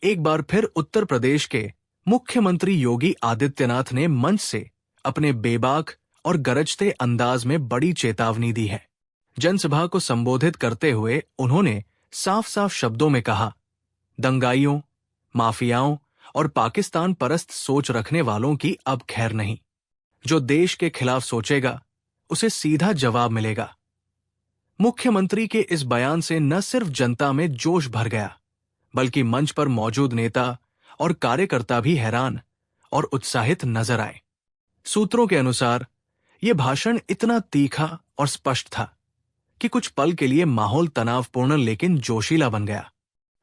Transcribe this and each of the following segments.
एक बार फिर उत्तर प्रदेश के मुख्यमंत्री योगी आदित्यनाथ ने मंच से अपने बेबाक और गरजते अंदाज में बड़ी चेतावनी दी है। जनसभा को संबोधित करते हुए उन्होंने साफ साफ शब्दों में कहा, दंगाइयों, माफियाओं और पाकिस्तान परस्त सोच रखने वालों की अब खैर नहीं। जो देश के खिलाफ सोचेगा उसे सीधा जवाब मिलेगा। मुख्यमंत्री के इस बयान से न सिर्फ जनता में जोश भर गया, बल्कि मंच पर मौजूद नेता और कार्यकर्ता भी हैरान और उत्साहित नजर आए। सूत्रों के अनुसार यह भाषण इतना तीखा और स्पष्ट था कि कुछ पल के लिए माहौल तनावपूर्ण लेकिन जोशीला बन गया।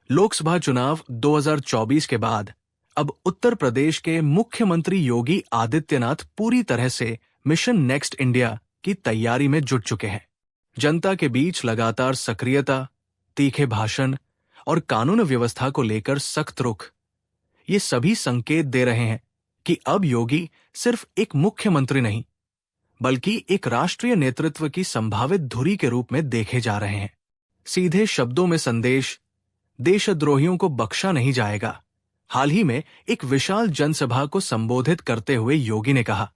लोकसभा चुनाव 2024 के बाद अब उत्तर प्रदेश के मुख्यमंत्री योगी आदित्यनाथ पूरी तरह से मिशन नेक्स्ट इंडिया की तैयारी में जुट चुके हैं। जनता के बीच लगातार सक्रियता, तीखे भाषण और कानून व्यवस्था को लेकर सख्त रुख, ये सभी संकेत दे रहे हैं कि अब योगी सिर्फ एक मुख्यमंत्री नहीं, बल्कि एक राष्ट्रीय नेतृत्व की संभावित धुरी के रूप में देखे जा रहे हैं। सीधे शब्दों में संदेश, देशद्रोहियों को बख्शा नहीं जाएगा। हाल ही में एक विशाल जनसभा को संबोधित करते हुए योगी ने कहा,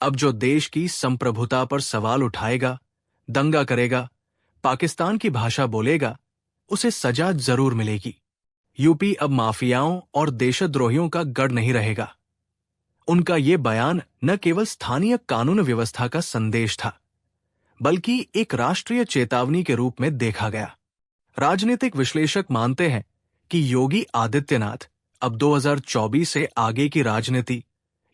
अब जो देश की संप्रभुता पर सवाल उठाएगा, दंगा करेगा, पाकिस्तान की भाषा बोलेगा, उसे सजा जरूर मिलेगी। यूपी अब माफियाओं और देशद्रोहियों का गढ़ नहीं रहेगा। उनका ये बयान न केवल स्थानीय कानून व्यवस्था का संदेश था, बल्कि एक राष्ट्रीय चेतावनी के रूप में देखा गया। राजनीतिक विश्लेषक मानते हैं कि योगी आदित्यनाथ अब 2024 से आगे की राजनीति,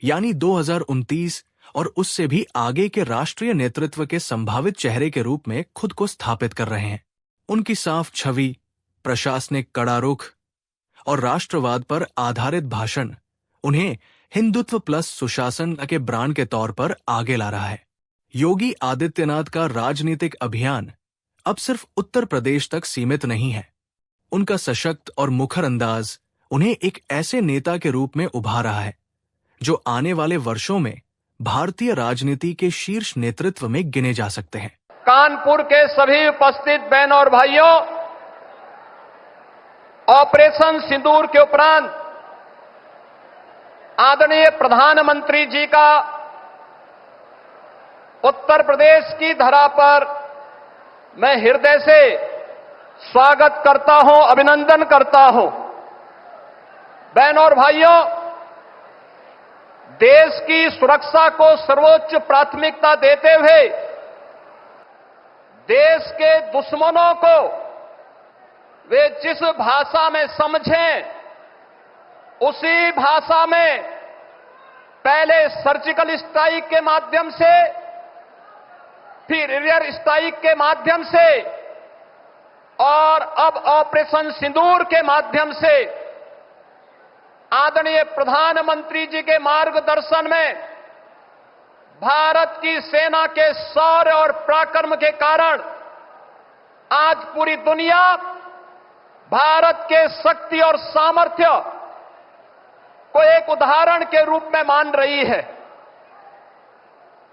यानी 2029 और उससे भी आगे के राष्ट्रीय नेतृत्व के संभावित चेहरे के रूप में खुद को स्थापित कर रहे हैं। उनकी साफ छवि, प्रशासनिक कड़ा रुख और राष्ट्रवाद पर आधारित भाषण उन्हें हिंदुत्व प्लस सुशासन के ब्रांड के तौर पर आगे ला रहा है। योगी आदित्यनाथ का राजनीतिक अभियान अब सिर्फ उत्तर प्रदेश तक सीमित नहीं है। उनका सशक्त और मुखर अंदाज उन्हें एक ऐसे नेता के रूप में उभार रहा है जो आने वाले वर्षों में भारतीय राजनीति के शीर्ष नेतृत्व में गिने जा सकते हैं। कानपुर के सभी उपस्थित बहनों और भाइयों, ऑपरेशन सिंदूर के उपरांत आदरणीय प्रधानमंत्री जी का उत्तर प्रदेश की धरा पर मैं हृदय से स्वागत करता हूं, अभिनंदन करता हूं। बहनों और भाइयों, देश की सुरक्षा को सर्वोच्च प्राथमिकता देते हुए देश के दुश्मनों को वे जिस भाषा में समझें, उसी भाषा में पहले सर्जिकल स्ट्राइक के माध्यम से, फिर एरियर स्ट्राइक के माध्यम से और अब ऑपरेशन सिंदूर के माध्यम से आदरणीय प्रधानमंत्री जी के मार्गदर्शन में भारत की सेना के शौर्य और पराक्रम के कारण आज पूरी दुनिया भारत के शक्ति और सामर्थ्य को एक उदाहरण के रूप में मान रही है।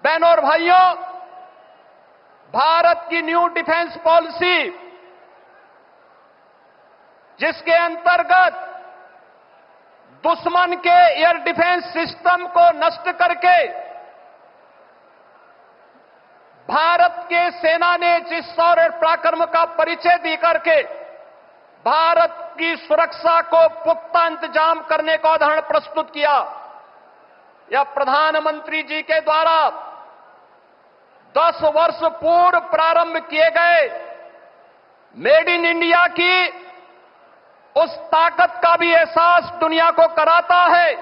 बहनों और भाइयों, भारत की न्यू डिफेंस पॉलिसी, जिसके अंतर्गत दुश्मन के एयर डिफेंस सिस्टम को नष्ट करके भारत के सेना ने जिस शौर्य पराक्रम का परिचय दी करके भारत की सुरक्षा को पुख्ता इंतजाम करने का उदाहरण प्रस्तुत किया, यह प्रधानमंत्री जी के द्वारा 10 वर्ष पूर्व प्रारंभ किए गए मेड इन इंडिया की उस ताकत का भी एहसास दुनिया को कराता है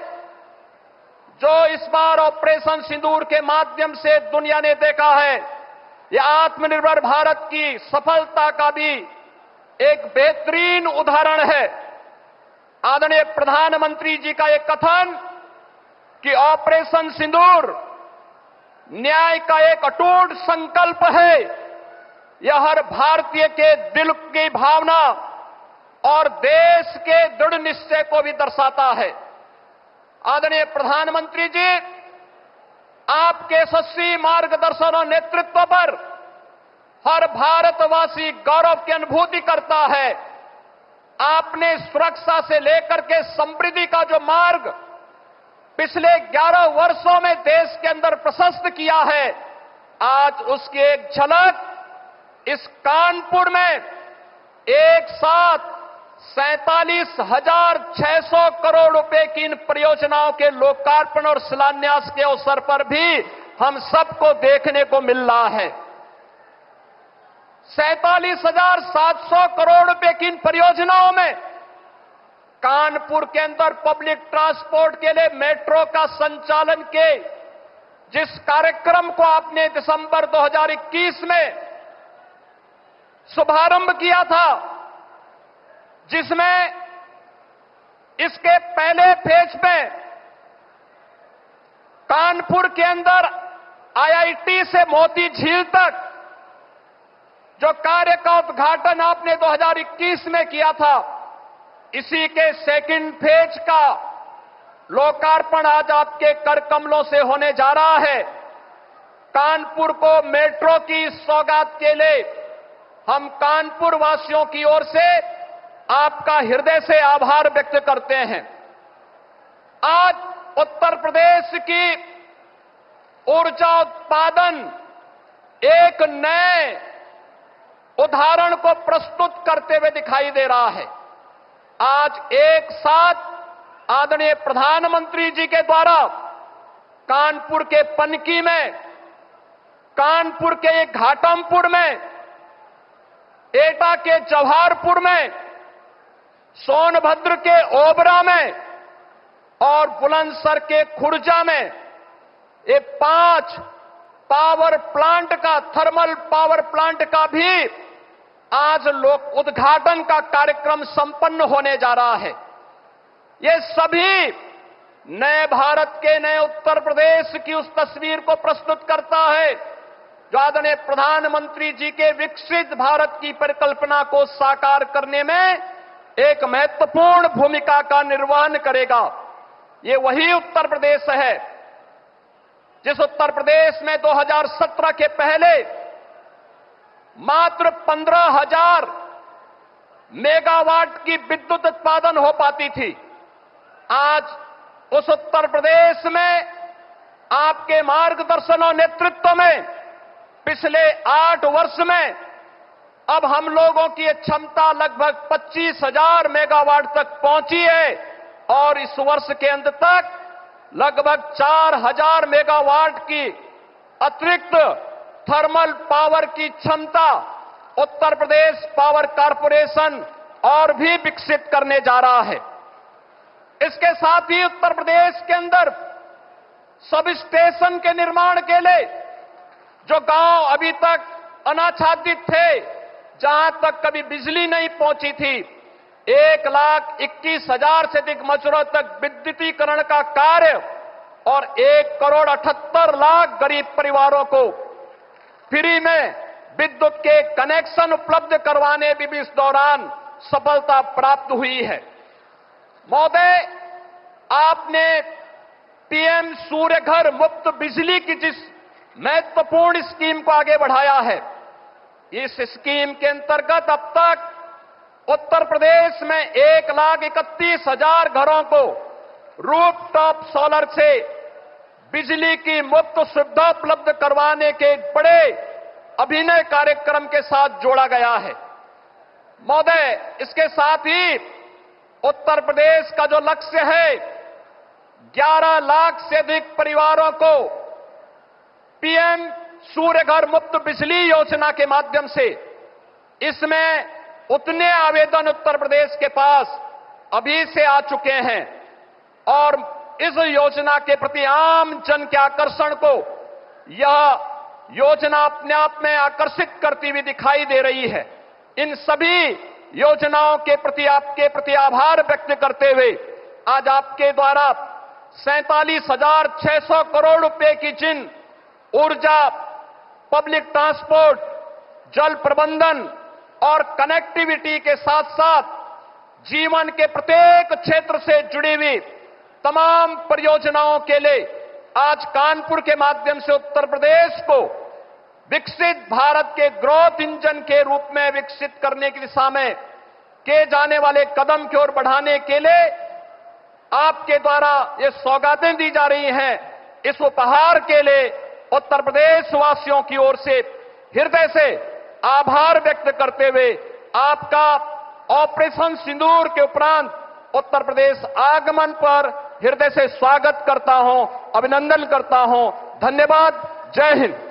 जो इस बार ऑपरेशन सिंदूर के माध्यम से दुनिया ने देखा है। यह आत्मनिर्भर भारत की सफलता का भी एक बेहतरीन उदाहरण है। आदरणीय प्रधानमंत्री जी का एक कथन कि ऑपरेशन सिंदूर न्याय का एक अटूट संकल्प है, यह हर भारतीय के दिल की भावना और देश के दृढ़ निश्चय को भी दर्शाता है। आदरणीय प्रधानमंत्री जी, आपके यशस्वी मार्गदर्शन और नेतृत्व पर हर भारतवासी गौरव की अनुभूति करता है। आपने सुरक्षा से लेकर के समृद्धि का जो मार्ग पिछले 11 वर्षों में देश के अंदर प्रशस्त किया है, आज उसकी एक झलक इस कानपुर में एक साथ 47,600 करोड़ रुपए की इन परियोजनाओं के लोकार्पण और शिलान्यास के अवसर पर भी हम सबको देखने को मिल रहा है। 47,700 करोड़ रुपए की इन परियोजनाओं में कानपुर के अंदर पब्लिक ट्रांसपोर्ट के लिए मेट्रो का संचालन के जिस कार्यक्रम को आपने दिसंबर 2021 में शुभारंभ किया था, जिसमें इसके पहले फेज में कानपुर के अंदर आईआईटी से मोती झील तक जो कार्य का उद्घाटन आपने 2021 में किया था, इसी के सेकंड फेज का लोकार्पण आज आपके कर कमलों से होने जा रहा है। कानपुर को मेट्रो की सौगात के लिए हम कानपुर वासियों की ओर से आपका हृदय से आभार व्यक्त करते हैं। आज उत्तर प्रदेश की ऊर्जा उत्पादन एक नए उदाहरण को प्रस्तुत करते हुए दिखाई दे रहा है। आज एक साथ आदरणीय प्रधानमंत्री जी के द्वारा कानपुर के पनकी में, कानपुर के घाटमपुर में, एटा के जवाहरपुर में, सोनभद्र के ओबरा में और बुलंदशहर के खुर्जा में ये 5 पावर प्लांट का, थर्मल पावर प्लांट का भी आज लोक उद्घाटन का कार्यक्रम संपन्न होने जा रहा है। ये सभी नए भारत के, नए उत्तर प्रदेश की उस तस्वीर को प्रस्तुत करता है जो आदरणीय प्रधानमंत्री जी के विकसित भारत की परिकल्पना को साकार करने में एक महत्वपूर्ण भूमिका का निर्वहन करेगा। ये वही उत्तर प्रदेश है जिस उत्तर प्रदेश में 2017 के पहले मात्र 15,000 मेगावाट की विद्युत उत्पादन हो पाती थी। आज उस उत्तर प्रदेश में आपके मार्गदर्शन और नेतृत्व में पिछले 8 वर्ष में अब हम लोगों की क्षमता लगभग 25,000 मेगावाट तक पहुंची है और इस वर्ष के अंत तक लगभग 4,000 मेगावाट की अतिरिक्त थर्मल पावर की क्षमता उत्तर प्रदेश पावर कॉरपोरेशन और भी विकसित करने जा रहा है। इसके साथ ही उत्तर प्रदेश के अंदर सब स्टेशन के निर्माण के लिए जो गांव अभी तक अनाच्छादित थे, जहां तक कभी बिजली नहीं पहुंची थी, 1,21,000 से अधिक मजरों तक विद्युतीकरण का कार्य और 1,78,00,000 गरीब परिवारों को फ्री में विद्युत के कनेक्शन उपलब्ध करवाने में भी इस दौरान सफलता प्राप्त हुई है। महोदय, आपने पीएम सूर्य घर मुफ्त बिजली की जिस महत्वपूर्ण स्कीम को आगे बढ़ाया है, इस स्कीम के अंतर्गत अब तक उत्तर प्रदेश में 1,31,000 घरों को रूफटॉप सोलर से बिजली की मुफ्त सुविधा उपलब्ध करवाने के एक बड़े अभिनव कार्यक्रम के साथ जोड़ा गया है। महोदय, इसके साथ ही उत्तर प्रदेश का जो लक्ष्य है 11 लाख से अधिक परिवारों को पीएम सूर्य घर मुफ्त बिजली योजना के माध्यम से, इसमें उतने आवेदन उत्तर प्रदेश के पास अभी से आ चुके हैं और इस योजना के प्रति आम जन के आकर्षण को यह योजना अपने आप में आकर्षित करती हुई दिखाई दे रही है। इन सभी योजनाओं के प्रति आपके प्रति आभार व्यक्त करते हुए आज आपके द्वारा 47,600 करोड़ रुपए की जिन ऊर्जा, पब्लिक ट्रांसपोर्ट, जल प्रबंधन और कनेक्टिविटी के साथ साथ जीवन के प्रत्येक क्षेत्र से जुड़ी हुई तमाम परियोजनाओं के लिए आज कानपुर के माध्यम से उत्तर प्रदेश को विकसित भारत के ग्रोथ इंजन के रूप में विकसित करने की दिशा में किए जाने वाले कदम की ओर बढ़ाने के लिए आपके द्वारा ये सौगातें दी जा रही हैं। इस उपहार के लिए उत्तर प्रदेश वासियों की ओर से हृदय से आभार व्यक्त करते हुए आपका ऑपरेशन सिंदूर के उपरांत उत्तर प्रदेश आगमन पर हृदय से स्वागत करता हूं, अभिनंदन करता हूं। धन्यवाद। जय हिंद।